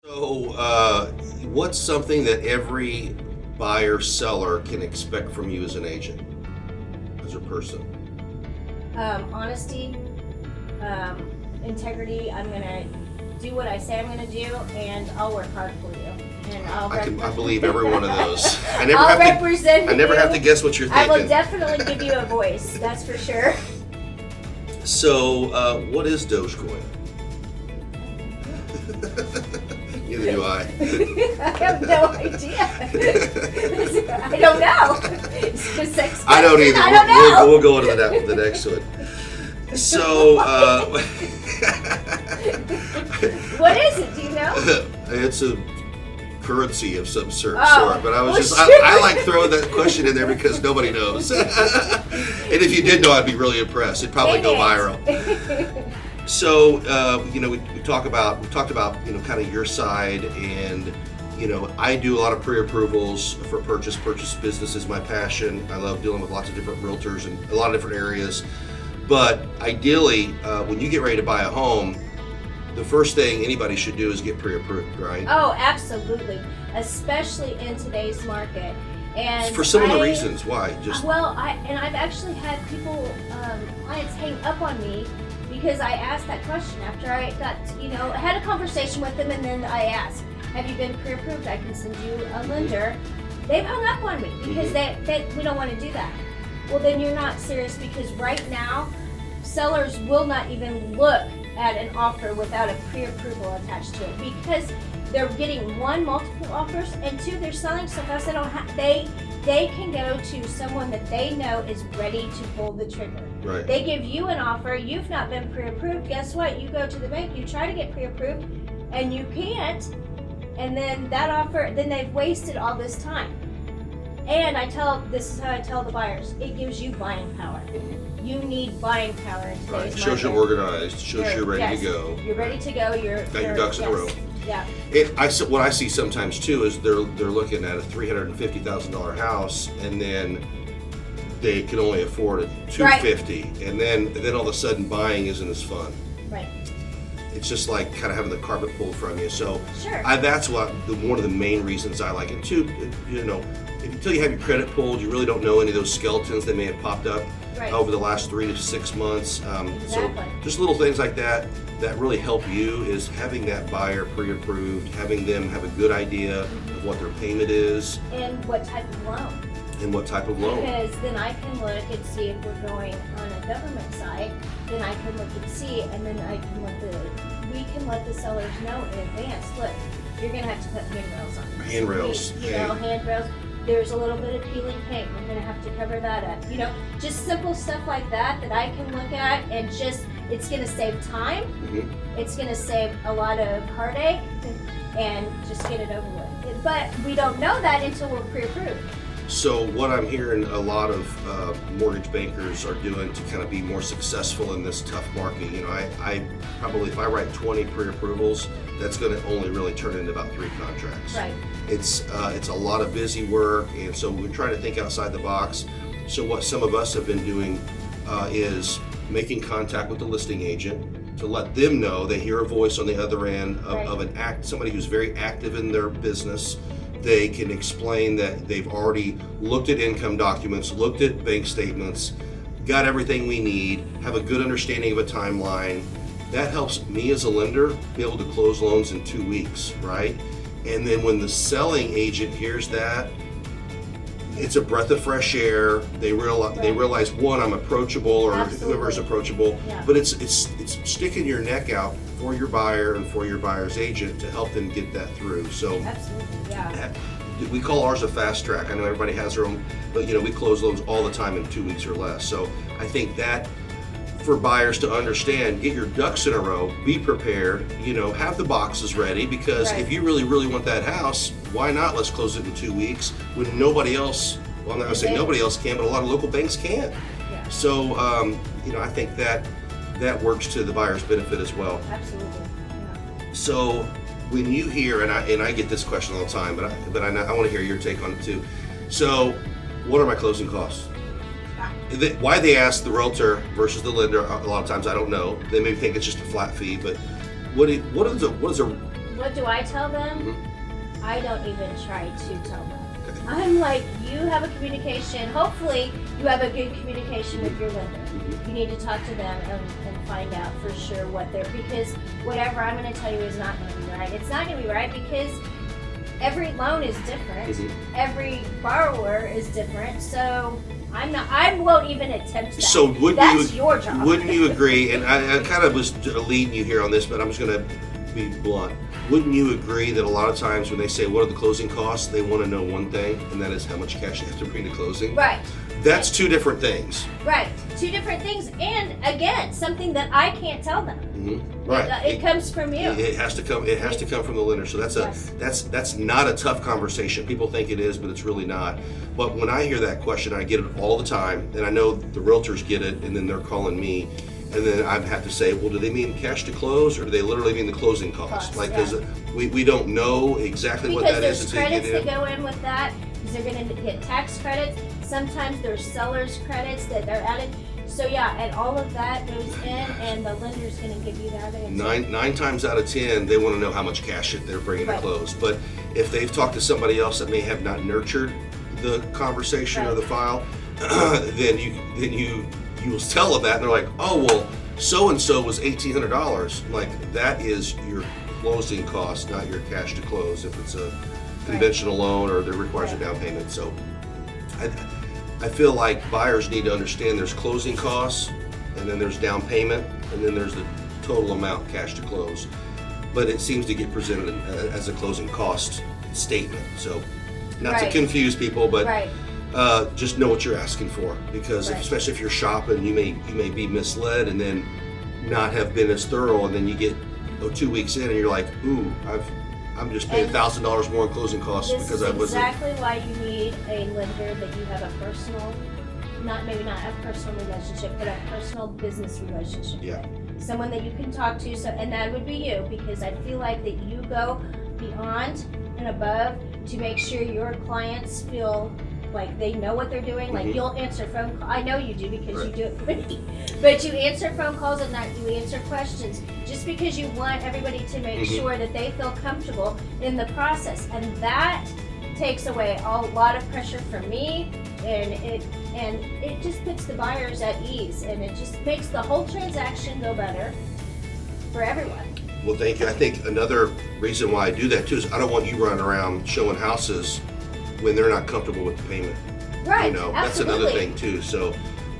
So, what's something that every buyer seller can expect from you as an agent, as a person? Honesty, integrity. I'm gonna do what I say I'm gonna do, and I'll work hard for you. And I believe every one of those. I'll represent I never you. have to guess what you're I will thinking. definitely give you a voice. That's for sure. So, what is Dogecoin? Neither do I. I have no idea. I don't know. It's just like, I don't either. I don't know. We'll go into the next one. So, What is it? Do you know? it's a currency of some sort. Oh, But I was well, just, sure. I like throwing that question in there because nobody knows. And if you did know, I'd be really impressed. It'd probably go viral. So, we talked about, kind of your side, and, I do a lot of pre-approvals for purchase. Purchase business is my passion. I love dealing with lots of different realtors in a lot of different areas. But ideally, when you get ready to buy a home, the first thing anybody should do is get pre-approved, right? Oh, absolutely. Especially in today's market. And For some of the reasons why. I've actually had people, clients hang up on me because I asked that question after I got, I had a conversation with them, and then I asked, have you been pre-approved? I can send you a lender. They've hung up on me because we don't want to do that. Well, then you're not serious, because right now, sellers will not even look at an offer without a pre-approval attached to it, because they're getting one, multiple offers, and two, they're selling so fast they can go to someone that they know is ready to pull the trigger. Right. They give you an offer, you've not been pre-approved. Guess what? You go to the bank, you try to get pre-approved, and you can't. And then that offer, then they've wasted all this time. And this is how I tell the buyers, it gives you buying power. You need buying power in today's market. Shows you're organized, shows you're ready to go. You're ready to go. Got your ducks in a row. Yeah. What I see sometimes too is they're looking at a $350,000 house, and then they can only afford a $250,000, and then all of a sudden buying isn't as fun. Right. It's just like kind of having the carpet pulled from you. So sure. That's one of the main reasons I like it too. Until you have your credit pulled, you really don't know any of those skeletons that may have popped up over the last 3 to 6 months. Exactly. So just little things like that really help you, is having that buyer pre-approved, having them have a good idea of what their payment is. And what type of loan. Because then I can look and see if we're going on a government side. Then I can look and see, and then we can let the sellers know in advance. Look, you're gonna have to put handrails on. Handrails. Handrails. There's a little bit of peeling paint. We're gonna have to cover that up. Just simple stuff like that I can look at, and it's gonna save time. Mm-hmm. It's gonna save a lot of heartache, and just get it over with. But we don't know that until we're pre-approved. So what I'm hearing a lot of mortgage bankers are doing to kind of be more successful in this tough market, I probably, if I write 20 pre-approvals, that's going to only really turn into about 3 contracts. Right. It's a lot of busy work, and so we're trying to think outside the box. So what some of us have been doing is making contact with the listing agent to let them know they hear a voice on the other end of somebody who's very active in their business. They can explain that they've already looked at income documents, looked at bank statements, got everything we need, have a good understanding of a timeline. That helps me as a lender be able to close loans in 2 weeks, right? And then when the selling agent hears that, it's a breath of fresh air. They realize, one, I'm approachable, or whoever's approachable. Yeah. But it's sticking your neck out for your buyer and for your buyer's agent to help them get that through. So absolutely, yeah. We call ours a fast track. I know everybody has their own, but we close loans all the time in 2 weeks or less. So I think that for buyers to understand, get your ducks in a row, be prepared, have the boxes ready, because if you really, really want that house, why not? Let's close it in 2 weeks when nobody else, well, I'm not gonna say nobody else can, but a lot of local banks can. Yeah. So, I think that works to the buyer's benefit as well. Absolutely. Yeah. So when you hear, and I get this question all the time, but I want to hear your take on it too. So what are my closing costs? Why they ask the realtor versus the lender, a lot of times I don't know. They may think it's just a flat fee, but what is a what do I tell them? Mhm. I don't even try to tell them. Okay. I'm like, you have a communication. Hopefully, you have a good communication with your lender. Mhm. You need to talk to them and find out for sure what they're, because whatever I'm going to tell you is not going to be right. It's not going to be right because every loan is different. Mhm. Every borrower is different. So I won't even attempt that. So That's your job. Wouldn't you agree? And I kind of was leading you here on this, but I'm just going to be blunt. Wouldn't you agree that a lot of times when they say what are the closing costs, they want to know one thing, and that is how much cash you have to bring to closing? Right. That's two different things. Right. Two different things, and again, something that I can't tell them. Mm-hmm. Right. It comes from you. It has to come. It has to come from the lender. So that's not a tough conversation. People think it is, but it's really not. But when I hear that question, I get it all the time, and I know the realtors get it, and then they're calling me, and then I have to say, well, do they mean cash to close, or do they literally mean the closing costs? Like, because we don't know exactly what that is Because until there's you credits get that in. go in with that, because they're going to get tax credits. Sometimes there's seller's credits that are added. So yeah, and all of that goes in, and the lender's going to give you that answer. Nine times out of 10, they want to know how much cash they're bringing to Right. close. But if they've talked to somebody else that may have not nurtured the conversation or Right. the file, then you will tell them that, and they're like, oh well, so and so was $1,800. Like, that is your closing cost, not your cash to close. If it's a conventional loan or that requires a down payment, so I feel like buyers need to understand there's closing costs, and then there's down payment, and then there's the total amount cash to close. But it seems to get presented as a closing cost statement. So, not to Right. confuse people, but Right. just know what you're asking for, because Right. especially if you're shopping, you may be misled and then not have been as thorough, and then you get 2 weeks in and you're like, ooh, I'm just paying And $1,000 more in closing costs This because is I wasn't. exactly why you need a lender that you have a personal, maybe not a personal relationship, but a personal business relationship Yeah. with. Someone that you can talk to, and that would be you, because I feel like that you go beyond and above to make sure your clients feel like they know what they're doing. Like, Mhm. you'll answer phone calls. I know you do because you Right. do it for me. But you answer phone calls at night, you answer questions, just because you want everybody to make Mhm. sure that they feel comfortable in the process. And that takes away a lot of pressure from me, and it just puts the buyers at ease, and it just makes the whole transaction go better for everyone. Well, thank you. I think another reason why I do that too is I don't want you running around showing houses when they're not comfortable with the payment. Right. You know, that's absolutely. another thing too. So,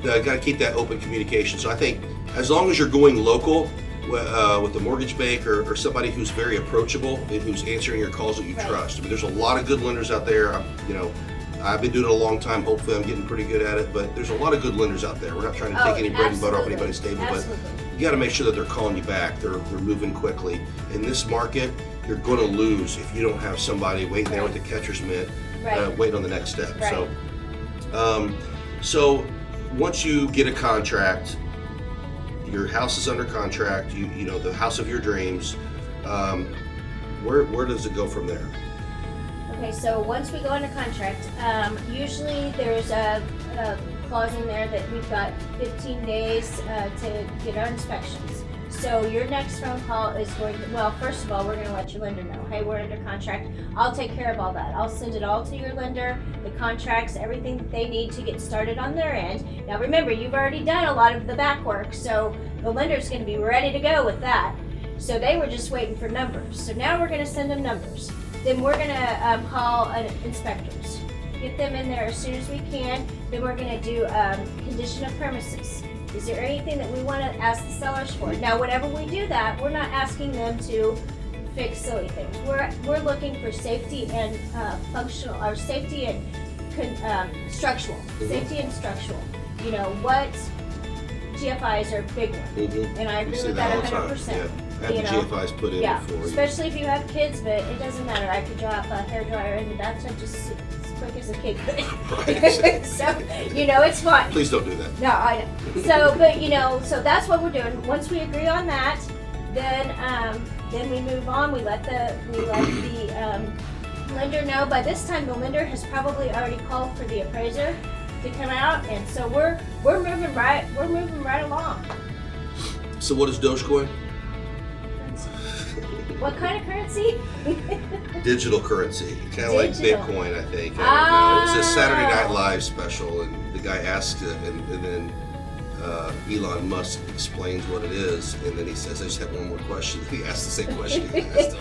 got to keep that open communication. So I think as long as you're going local with the mortgage bank or somebody who's very approachable and who's answering your calls that you Right. trust. I mean, there's a lot of good lenders out there. I've been doing it a long time. Hopefully, I'm getting pretty good at it. But there's a lot of good lenders out there. We're not trying to take any bread and butter off absolutely. anybody's table, but Absolutely. you got to make sure that they're calling you back. They're moving quickly. In this market, you're going to lose if you don't have somebody waiting there with the catcher's mitt, Right. waiting on the next step. Right. So once you get a contract, your house is under contract. You know the house of your dreams. Where does it go from there? Okay, so once we go into contract, usually there's a clause in there that we've got 15 days to get our inspections. So your next phone call is going to, well, first of all, we're going to let your lender know, hey, we're under contract. I'll take care of all that. I'll send it all to your lender, the contracts, everything that they need to get started on their end. Now remember, you've already done a lot of the back work, so the lender's going to be ready to go with that. So they were just waiting for numbers. So now we're going to send them numbers. Then we're going to call inspectors, get them in there as soon as we can. Then we're going to do condition of premises. Is there anything that we want to ask the sellers for? Now, whenever we do that, we're not asking them to fix silly things. We're looking for safety and functional, or safety and structural. Mhm. Safety and structural. You know, what GFIs are big ones. Mm-hmm. And I We agree see with that that all the time. 100%. Yeah. I had You the know? GFIs put in Yeah, before. especially if you have kids, but it doesn't matter. I could drop a hairdryer in the bathtub just as quick as a kid could. Right. So, you know, it's fun. Please don't do that. No, I know. So, but you know, so that's what we're doing. Once we agree on that, then we move on. We let the lender know. By this time, the lender has probably already called for the appraiser to come out, and so we're moving right along. So what is Dogecoin? What kind of currency? Digital currency, kind of like Digital. Bitcoin, I think. I don't know. It was a Saturday Night Ah. Live special, and the guy asked it, and then Elon Musk explains what it is, and then he says, "I just have one more question." He asked the same question again. I still